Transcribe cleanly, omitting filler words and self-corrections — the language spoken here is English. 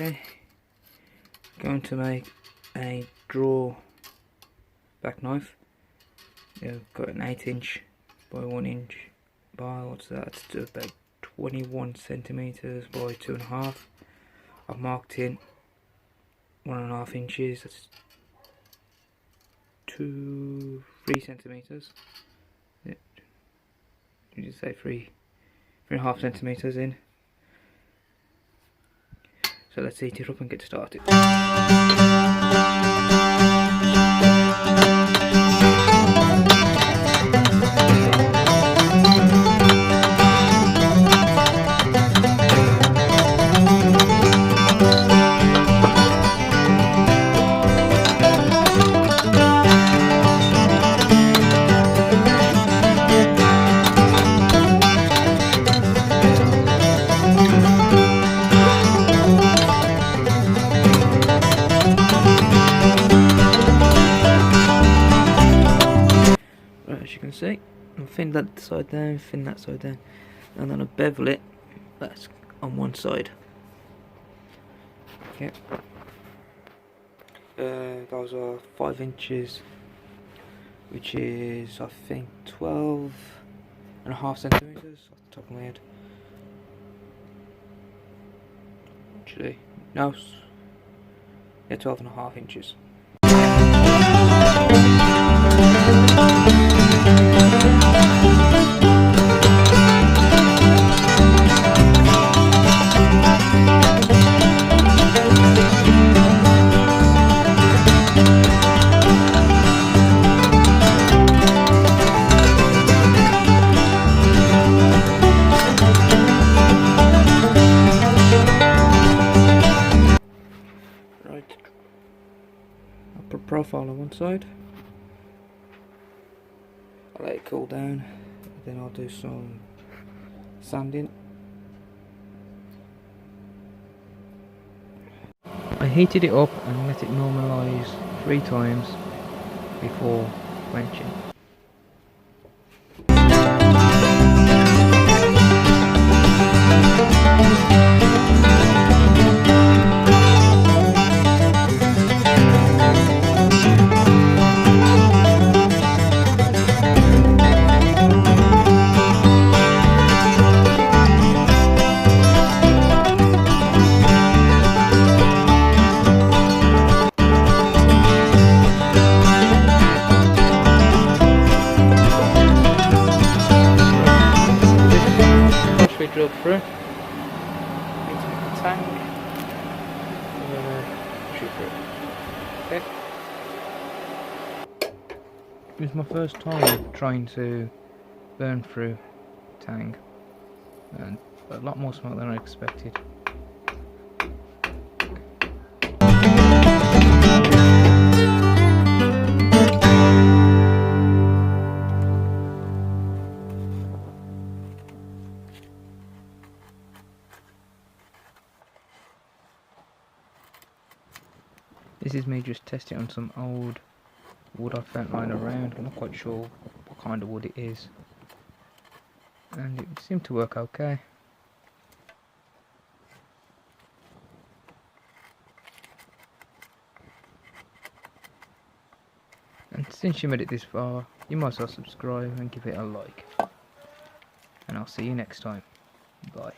Okay, going to make a draw back knife. I've got an 8" by 1" by, what's that? It's about 21 centimeters by 2.5. I've marked in 1.5 inches. That's 3 centimeters. Yeah. You just say 3.5 centimeters in. So let's heat it up and get started. As you can see, I'll thin that side down, thin that side down, and then I'll bevel it. That's on one side. Okay. Those are 5 inches, which is I think 12.5 centimeters off the top of my head. Actually, no, yeah, 12.5 inches. Right, I'll put profile on one side. I'll let it cool down, then I'll do some sanding. I heated it up and let it normalise 3 times before quenching. We drilled through into the tank and then shoot through. Okay. It was my first time trying to burn through tang, and a lot more smoke than I expected. This is me just testing on some old wood I found lying around. I'm not quite sure what kind of wood it is, and it seemed to work okay. And since you made it this far, you might as well subscribe and give it a like. And I'll see you next time. Bye.